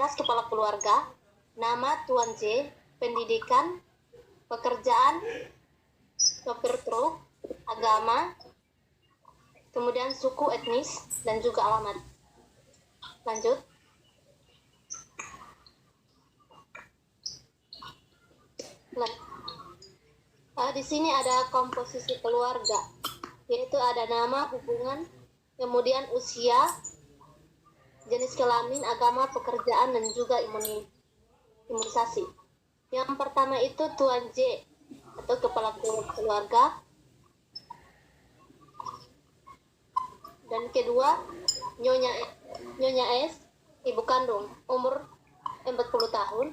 identitas kepala keluarga, nama Tuan J, pendidikan, pekerjaan, sopir truk, agama, kemudian suku etnis, dan juga alamat. Lanjut. Di sini ada komposisi keluarga, yaitu ada nama, hubungan, kemudian usia, jenis kelamin, agama, pekerjaan, dan juga imunisasi. Yang pertama itu Tuan J atau kepala keluarga, dan kedua Nyonya S, ibu kandung, umur 40 tahun,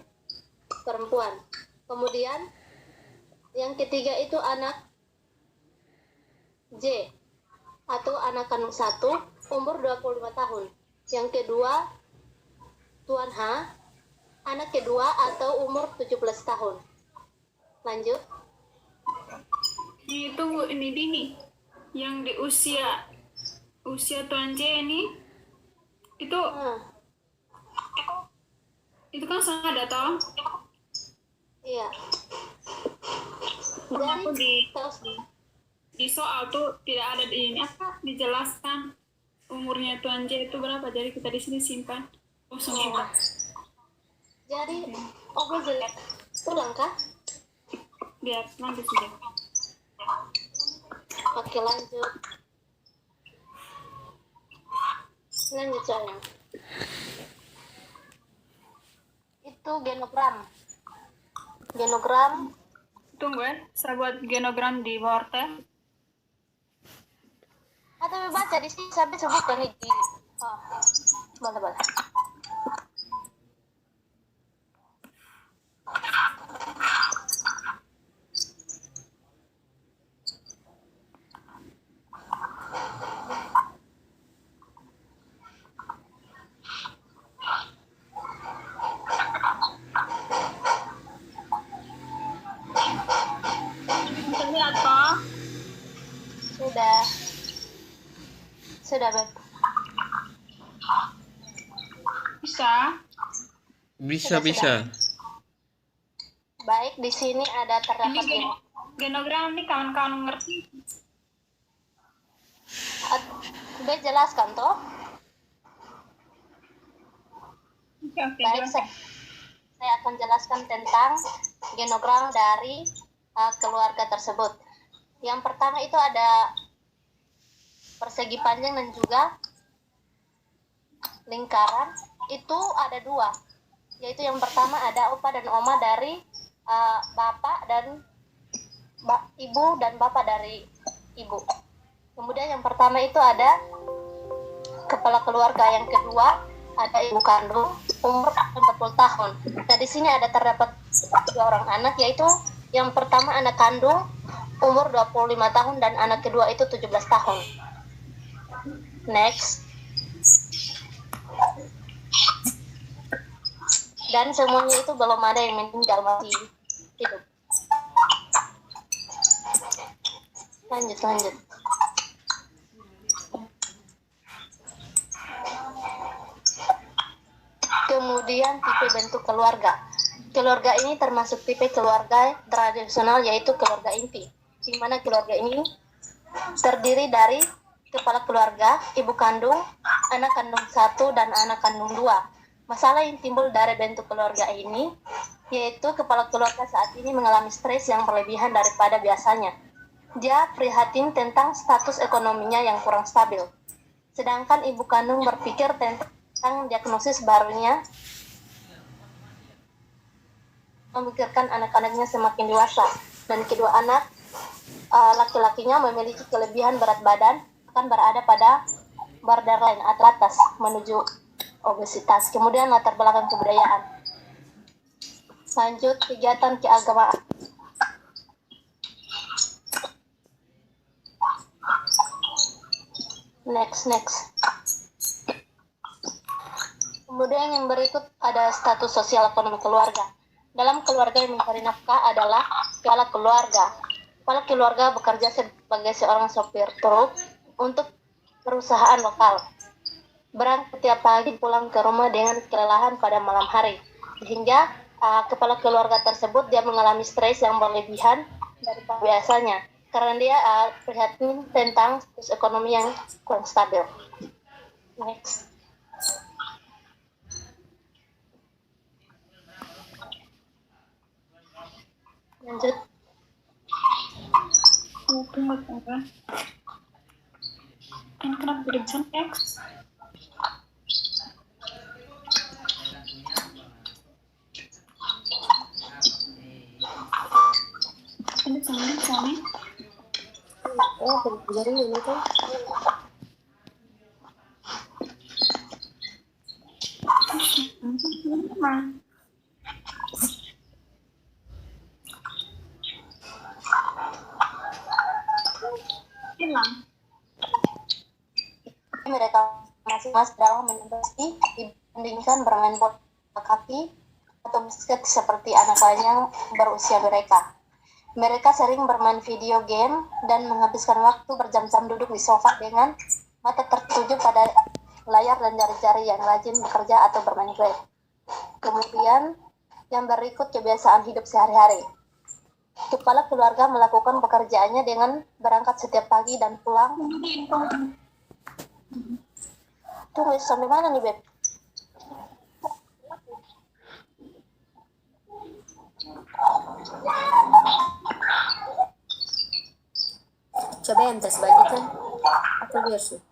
perempuan. Kemudian yang ketiga itu anak J atau anak kandung 1, umur 25 tahun. Yang kedua Tuan H, anak kedua atau umur 17 tahun. Lanjut. Itu ini Dini, yang di usia Tuan J ini itu itu kan sangat datang. Iya. Jadi di soal tuh tidak ada di ini dijelaskan umurnya Tuan J itu berapa, jadi kita di sini simpan kosong. Jadi gue jelek pulang kah? Biar nanti sudah. Oke, lanjut sayang. Itu genogram. Tunggu ya, saya buat genogram di bawah teh. Atau baca di sini sampai sebutkan di boleh. Sudah, Beb. Bisa. Baik, di sini ada terdapat genogram nih, kawan-kawan ngerti? Beb, jelaskan toh. Baik, saya akan jelaskan tentang genogram dari keluarga tersebut. Yang pertama itu ada persegi panjang dan juga lingkaran. Itu ada 2, yaitu yang pertama ada opa dan oma dari bapak dan ibu dan bapak dari ibu. Kemudian yang pertama itu ada kepala keluarga, yang kedua ada ibu kandung umur 40 tahun. Nah, di sini ada terdapat 3 orang anak, yaitu yang pertama anak kandung umur 25 tahun dan anak kedua itu 17 tahun. Next. Dan semuanya itu belum ada yang meninggal, masih hidup. Lanjut. Kemudian tipe bentuk keluarga. Keluarga ini termasuk tipe keluarga tradisional, yaitu keluarga inti, di mana keluarga ini terdiri dari kepala keluarga, ibu kandung, anak kandung 1, dan anak kandung 2. Masalah yang timbul dari bentuk keluarga ini, yaitu kepala keluarga saat ini mengalami stres yang berlebihan daripada biasanya. Dia prihatin tentang status ekonominya yang kurang stabil. Sedangkan ibu kandung berpikir tentang diagnosis barunya, memikirkan anak-anaknya semakin dewasa, dan kedua anak laki-lakinya memiliki kelebihan berat badan, akan berada pada borderline atau atas menuju obesitas. Kemudian latar belakang kebudayaan. Lanjut, kegiatan keagamaan. Next. Kemudian yang berikut ada status sosial ekonomi keluarga. Dalam keluarga yang mencari nafkah adalah kepala keluarga. Kepala keluarga bekerja sebagai seorang sopir truk untuk perusahaan lokal. berangkat setiap pagi pulang ke rumah dengan kelelahan pada malam hari. Sehingga kepala keluarga tersebut dia mengalami stres yang berlebihan daripada biasanya. Karena dia prihatin tentang status ekonomi yang kurang stabil. Next. Lanjut. Tunggu. Ini kenapa tidak bisa X? Ini sama. Oh, jadi ini tuh. Hilang. Mereka masing-masing dalam menembaki dibandingkan bermain bola kaki atau basket seperti anak lain yang berusia mereka. Mereka sering bermain video game dan menghabiskan waktu berjam-jam duduk di sofa dengan mata tertuju pada layar dan jari-jari yang rajin bekerja atau bermain game. Kemudian, yang berikut kebiasaan hidup sehari-hari. Kepala keluarga melakukan pekerjaannya dengan berangkat setiap pagi dan pulang. Tunggu, sampai mana nih, Beb? Coba entes bagikan atau biar sih?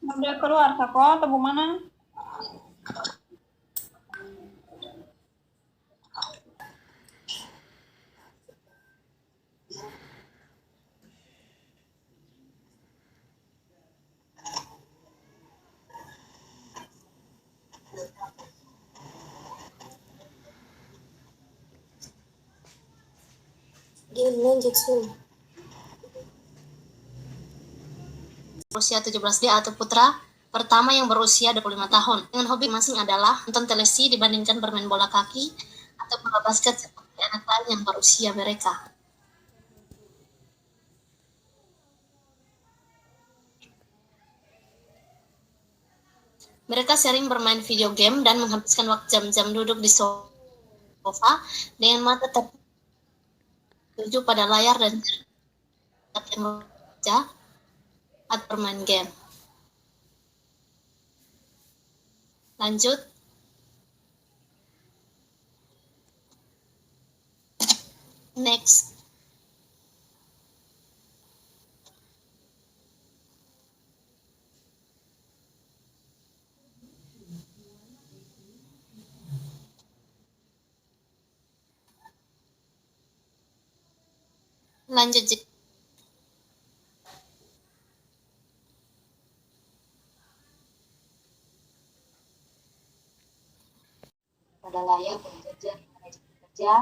Udah keluar kok atau gimana? Gini lanjut sih. Usia 17 dia atau putra pertama yang berusia 25 tahun. Dengan hobi masing adalah nonton televisi dibandingkan bermain bola kaki atau bola basket seperti anak lain yang berusia mereka. Mereka sering bermain video game dan menghabiskan waktu jam-jam duduk di sofa dengan mata tertuju pada layar dan yang bekerja atau bermain game. Lanjut. Next. Lanjut. Pada layar bekerja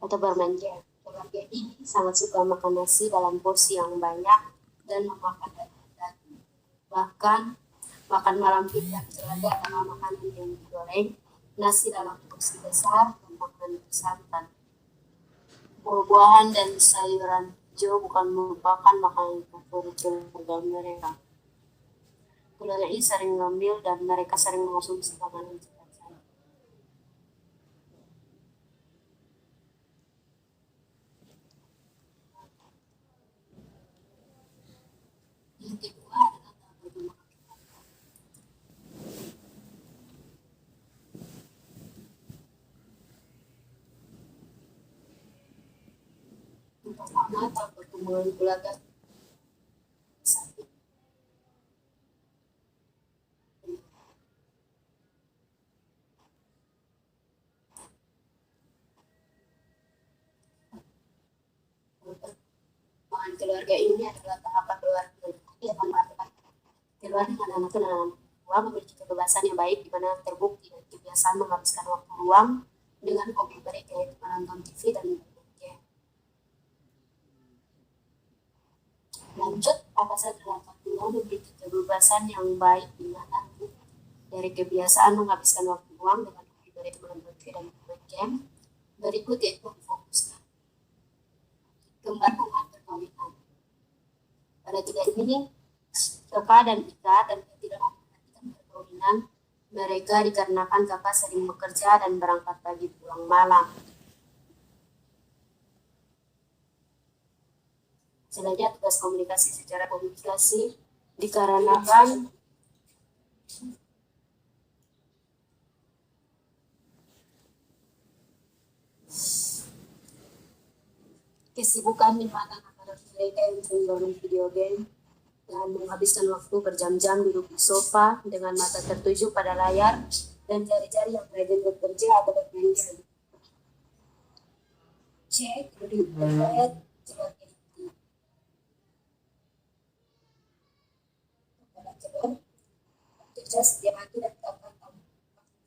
atau bermain game. Keluarga ini sangat suka makan nasi dalam porsi yang banyak dan memakan daging. Bahkan makan malam tidak keluarga karena makanan yang digoreng, nasi dalam porsi besar, dan makanan santan. Buah-buahan dan sayuran hijau bukan merupakan makanan favorit keluarga mereka. Keluarga ini sering ngambil dan mereka sering mengonsumsi makanan cepat saji. Yang kedua adalah bagaimana yang pertama pertumbuhan keluarga keluarga ini adalah tahapan keluarga yang mengatakan keluarga anak-anak luang memiliki kebebasan yang baik di mana terbukti dan kebiasaan menghabiskan waktu luang dengan hobi mereka yaitu menonton TV dan bermain game. Lanjut, apa saja tahapan luang memiliki kebebasan yang baik di mana dari kebiasaan menghabiskan waktu luang dengan hobi mereka menonton TV dan bermain game. Berikut yaitu fokuskan kembar perkawinan. Pada tiga ini, Keka dan Ika dan tidak memperhatikan dengan mereka dikarenakan kakak sering bekerja dan berangkat pagi pulang malam. Selanjutnya tugas komunikasi secara komunikasi dikarenakan kesibukan di mana anak mereka yang bermain video game dan menghabiskan waktu berjam-jam duduk di sofa dengan mata tertuju pada layar dan jari-jari yang rajin bekerja atau bermain game. Cek di internet sebagai kepala kedua kerja setiap hari dan kapan kamu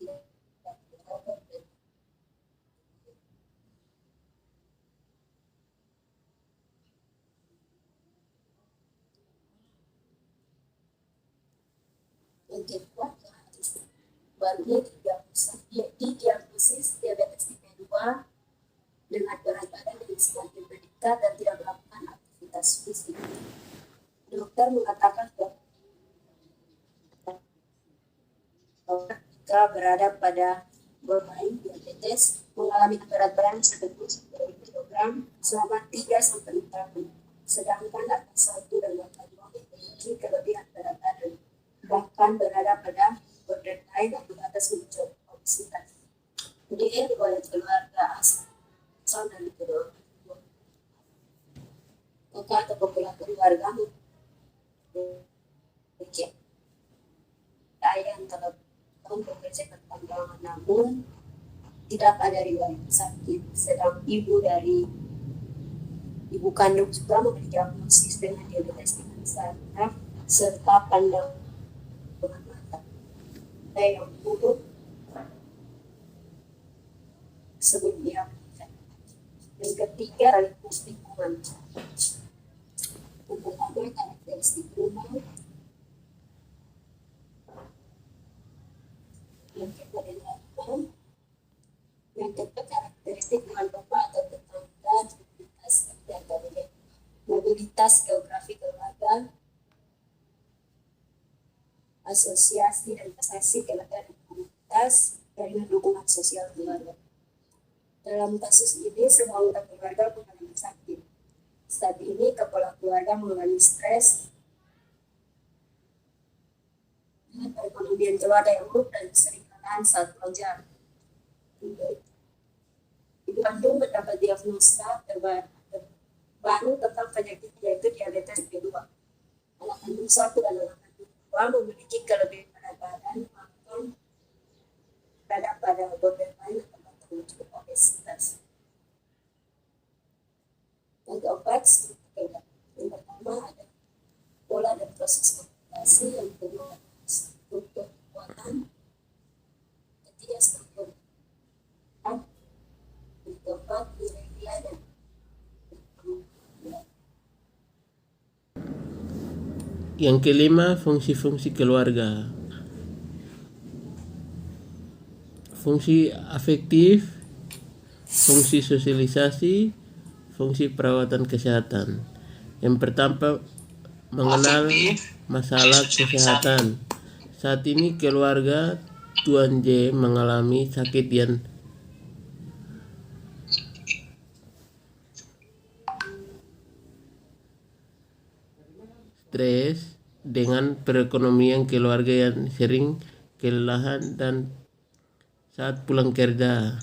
tidak yang kedua barunya didiagnosis diabetes tipe 2 dengan berat badan yang semakin meningkat dan tidak melakukan aktivitas fisik. Dokter mengatakan bahwa jika berada pada borderline diabetes mengalami berat badan 10 kg selama 3-6 tahun, sedangkan atas 1 dan 2 memiliki kelebihan berat badan, bahkan berada pada borderline atau atas menuju obesitas. Dia riwayat keluarga asal dari kedua kakak atau kepala keluarga memiliki ayah yang telah bekerja pertambangan namun tidak ada riwayat sakit, sedang ibu kandung juga memiliki diagnosis dengan diabetes tingkat saraf serta pandangan mata yang buruk sebelum dia menikah. Yang ketiga, karakteristik lingkungan. Yang pertama, karakteristik rumah. Yang kedua, karakteristik dengan rumah atau tetangga, mobilitas geografi keluarga, asosiasi dan prestasi keluarga dan komunitas, jaringan dukungan sosial keluarga. Dalam kasus ini, semua anggota keluarga mengalami sakit. Saat ini, kepala keluarga mengalami stres dengan perekonomian keluarga yang buruk dan sering kelelahan saat belajar. Ibu kandung mendapat diagnosa terbaru tentang penyakit yaitu diabetes tipe 2. Anak kandung 1 dan anak kandung 2 memiliki kelebihan berat badan bahkan berada pada borderline atau menuju obesitas. Yang keempat, yang pertama ada pola dan proses komunikasi, yang kedua struktur kekuatan, ketiga struktur yang keempat nilai-nilai dan yang kelima, fungsi-fungsi keluarga. Fungsi afektif, fungsi sosialisasi, fungsi perawatan kesehatan. Yang pertama, mengenal masalah kesehatan. Saat ini keluarga Tuan J mengalami sakit yang stres dengan perekonomian keluarga yang sering kelelahan dan saat pulang kerja.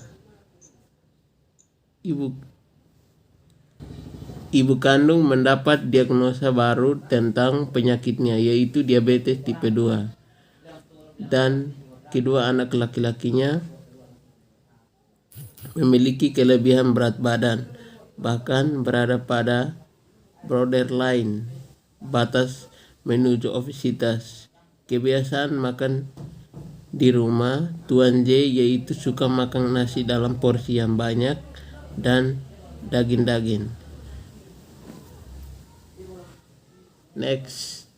Ibu kandung mendapat diagnosa baru tentang penyakitnya, yaitu diabetes tipe 2. Dan kedua anak laki-lakinya memiliki kelebihan berat badan, bahkan berada pada borderline, batas menuju obesitas. Kebiasaan makan di rumah Tuan J yaitu suka makan nasi dalam porsi yang banyak dan daging-daging. Next.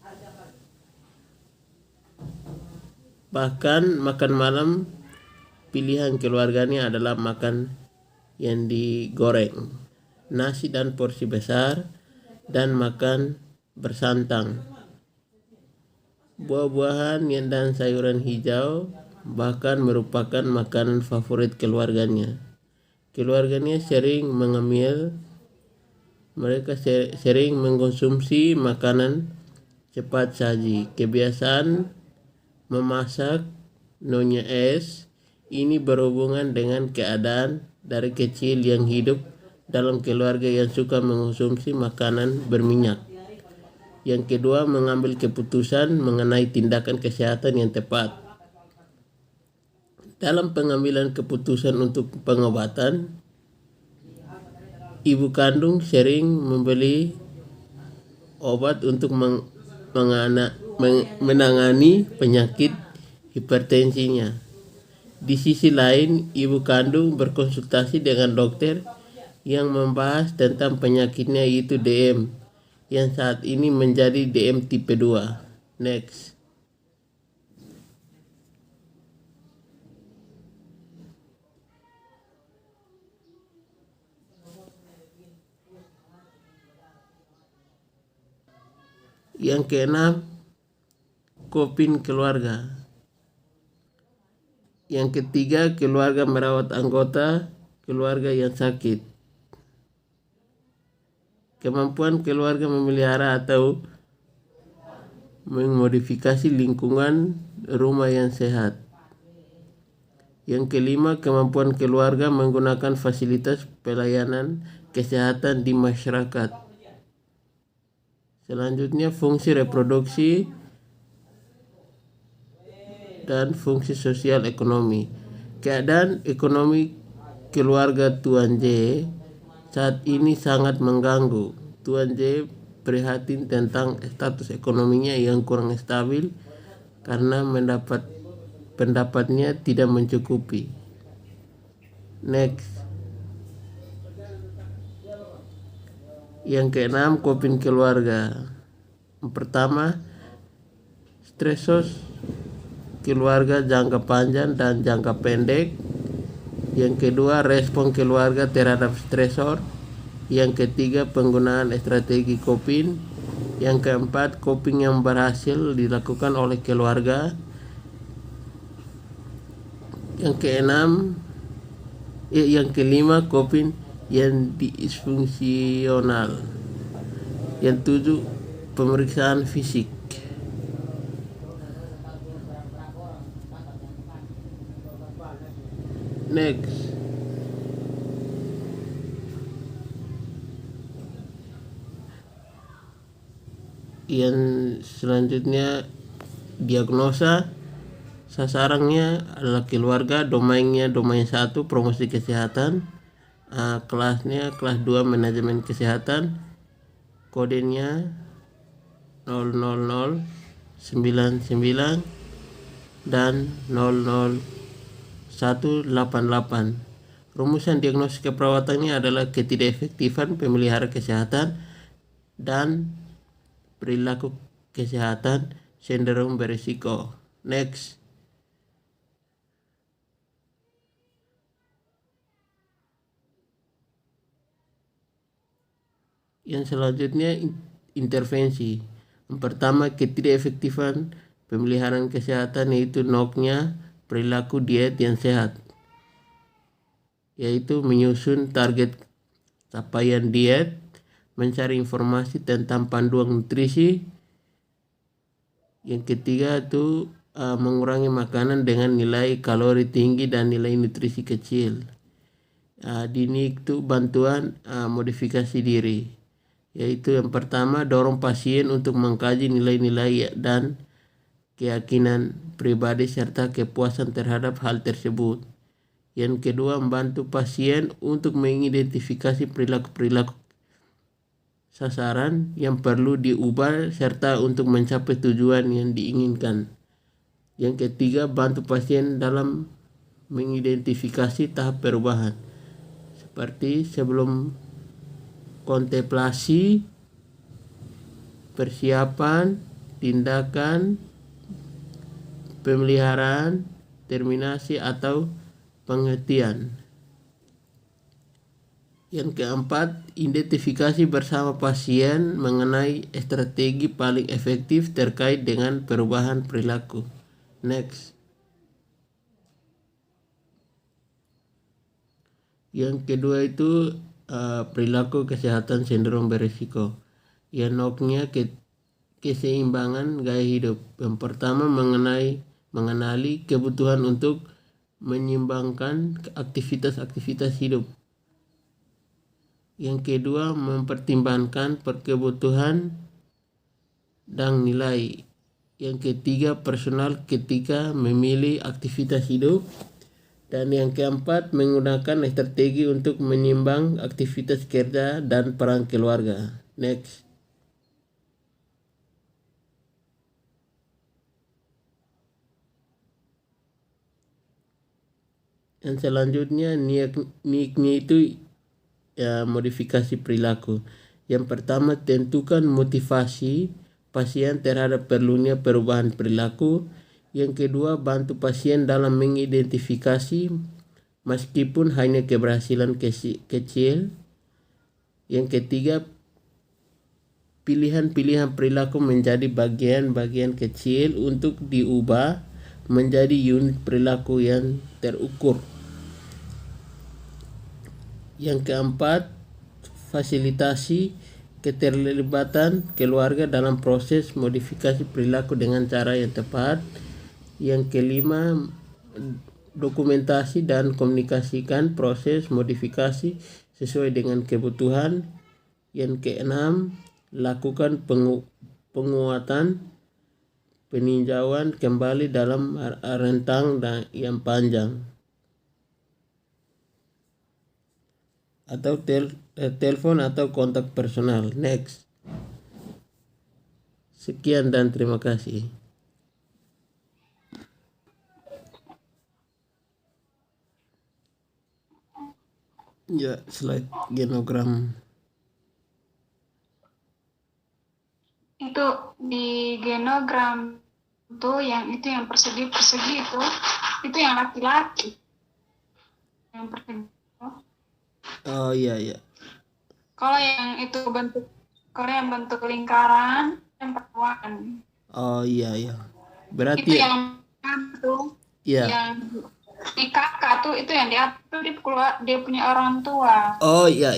Bahkan makan malam pilihan keluarganya adalah makan yang digoreng, nasi dan porsi besar, dan makan bersantang. Buah-buahan dan sayuran hijau bahkan merupakan makanan favorit keluarganya. Keluarganya sering mengemil, mereka sering mengkonsumsi makanan cepat saji. Kebiasaan memasak Nyonya S ini berhubungan dengan keadaan dari kecil yang hidup dalam keluarga yang suka mengkonsumsi makanan berminyak. Yang kedua, mengambil keputusan mengenai tindakan kesehatan yang tepat. Dalam pengambilan keputusan untuk pengobatan, ibu kandung sering membeli obat untuk menangani penyakit hipertensinya. Di sisi lain, ibu kandung berkonsultasi dengan dokter yang membahas tentang penyakitnya, yaitu DM, yang saat ini menjadi DM tipe 2. Next. Yang keenam, coping keluarga. Yang ketiga, keluarga merawat anggota keluarga yang sakit. Kemampuan keluarga memelihara atau memodifikasi lingkungan rumah yang sehat. Yang kelima, kemampuan keluarga menggunakan fasilitas pelayanan kesehatan di masyarakat. Selanjutnya, fungsi reproduksi dan fungsi sosial ekonomi. Keadaan ekonomi keluarga Tuan J saat ini sangat mengganggu. Tuan J prihatin tentang status ekonominya yang kurang stabil karena pendapatnya tidak mencukupi. Next. Yang keenam, coping keluarga. Yang pertama, stresos keluarga jangka panjang dan jangka pendek. Yang kedua, respon keluarga terhadap stresor. Yang ketiga, penggunaan strategi coping. Yang keempat, coping yang berhasil dilakukan oleh keluarga. Yang kelima, coping yang disfungsional. Yang tujuh, pemeriksaan fisik. Next. Yang selanjutnya, diagnosa. Sasarannya adalah keluarga, domainnya domain 1 promosi kesehatan, kelasnya kelas 2 manajemen kesehatan, kodenya 00099 dan 00188. Rumusan diagnosis keperawatannya adalah ketidakefektifan pemelihara kesehatan dan perilaku kesehatan cenderung berisiko. Next. Yang selanjutnya, intervensi. Yang pertama, ketidakefektifan pemeliharaan kesehatan, yaitu NOK-nya perilaku diet yang sehat, yaitu menyusun target capaian diet, mencari informasi tentang panduan nutrisi. Yang ketiga itu mengurangi makanan dengan nilai kalori tinggi dan nilai nutrisi kecil. Ini itu bantuan modifikasi diri, yaitu yang pertama, dorong pasien untuk mengkaji nilai-nilai dan keyakinan pribadi serta kepuasan terhadap hal tersebut. Yang kedua, membantu pasien untuk mengidentifikasi perilaku-perilaku sasaran yang perlu diubah serta untuk mencapai tujuan yang diinginkan. Yang ketiga, bantu pasien dalam mengidentifikasi tahap perubahan, seperti sebelum kontemplasi, persiapan, tindakan, pemeliharaan, terminasi atau penghentian. Yang keempat, identifikasi bersama pasien mengenai strategi paling efektif terkait dengan perubahan perilaku. Next. Yang kedua itu perilaku kesehatan sindrom berisiko. Yang noknya keseimbangan gaya hidup. Yang pertama mengenali kebutuhan untuk menyeimbangkan aktivitas-aktivitas hidup. Yang kedua mempertimbangkan kebutuhan dan nilai. Yang ketiga personal ketika memilih aktivitas hidup. Dan yang keempat menggunakan strategi untuk menyeimbang aktivitas kerja dan peran keluarga. Next. Dan selanjutnya niatnya itu modifikasi perilaku. Yang pertama tentukan motivasi pasien terhadap perlunya perubahan perilaku. Yang kedua bantu pasien dalam mengidentifikasi meskipun hanya keberhasilan kecil. Yang ketiga pilihan-pilihan perilaku menjadi bagian-bagian kecil untuk diubah menjadi unit perilaku yang terukur. Yang keempat, fasilitasi keterlibatan keluarga dalam proses modifikasi perilaku dengan cara yang tepat. Yang kelima, dokumentasi dan komunikasikan proses modifikasi sesuai dengan kebutuhan. Yang keenam, lakukan penguatan peninjauan kembali dalam rentang yang panjang. Atau telepon atau kontak personal. Next. Sekian dan terima kasih. Ya, slide genogram. Itu di genogram tuh yang persegi-persegi itu yang laki-laki. Yang persegi. Oh iya. Kalau yang bentuk lingkaran yang perempuan. Oh iya. Berarti itu yang tuh iya. Yang di kakak tuh itu yang diatur dia punya orang tua. Oh iya.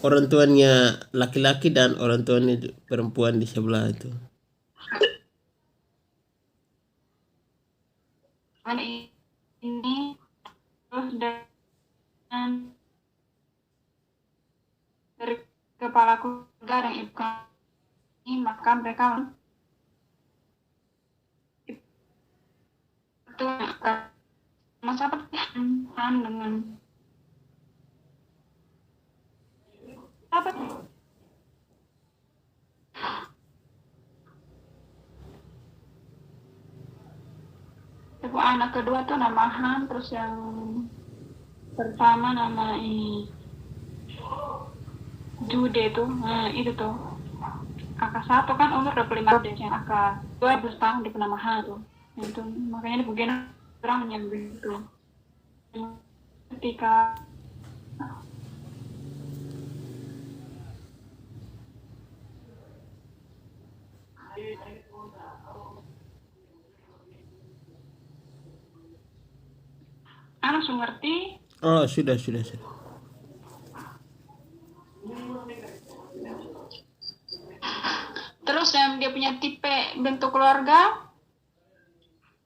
Orang tuanya laki-laki dan orang tuanya perempuan di sebelah itu. Ini terus dan dari kepala keluarga dan ibu kami, maka mereka itu masa pertahanan dengan apa? Ibu anak kedua tuh nama Han, terus yang pertama nama Jude tuh, itu tuh kakak satu kan umur 25 deh, yang kakak 12 tahun di nama Han tuh, itu makanya di bagian orang yang begitu. Ketika langsung ngerti. Oh sudah. Terus yang dia punya tipe bentuk keluarga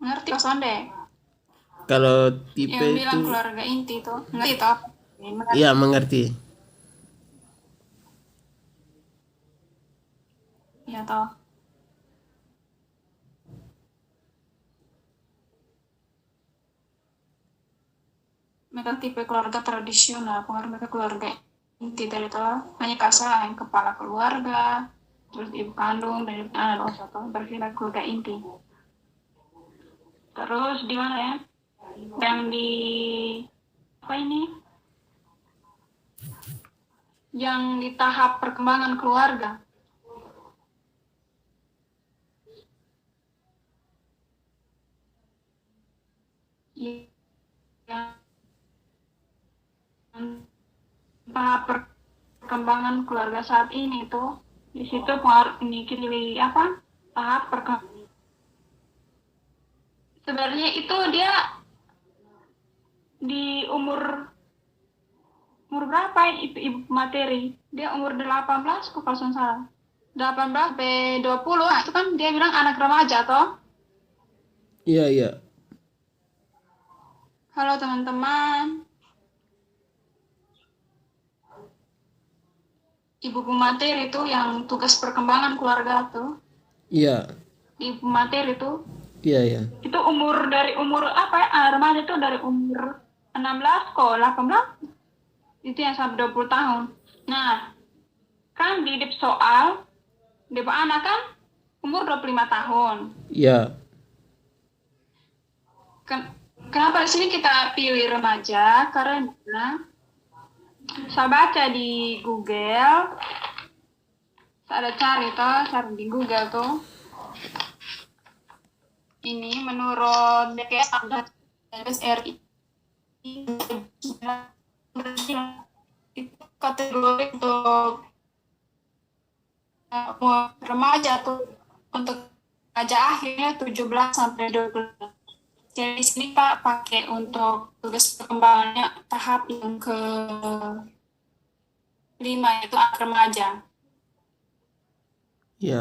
ngerti Kosan deh. Kalau tipe yang itu bilang keluarga inti tuh ngerti toh? Iya mengerti. Ya toh. Mereka tipe keluarga tradisional, mereka keluarga inti dari itu hanya kasar yang kepala keluarga, terus ibu kandung dan ibu anak satu berarti keluarga inti. Terus di mana ya? Yang di apa ini? Yang di tahap perkembangan keluarga. Yang tahap perkembangan keluarga saat ini tuh di situ pengaruh ini tahap perkembangan. Sebenarnya itu dia di umur berapa itu ibu materi? Dia umur 18 kok kalau salah. 18 sampai 20, itu kan dia bilang anak remaja toh. Iya, iya. Halo teman-teman. Ibu materi itu yang tugas perkembangan keluarga tuh. Iya. Ibu materi itu. Iya, iya. Itu dari umur remaja itu dari umur 16 kok 18. Itu yang sampai 20 tahun. Nah, kan di soal anak kan umur 25 tahun. Iya. Kenapa di sini kita pilih remaja? Karena saya baca di Google, saya ada cari di Google tuh. Ini menurut BPS RI itu kategori untuk remaja tuh, untuk remaja akhirnya 17 sampai 20. Jadi di sini Pak pakai untuk tugas perkembangannya tahap yang ke-5 yaitu anak remaja.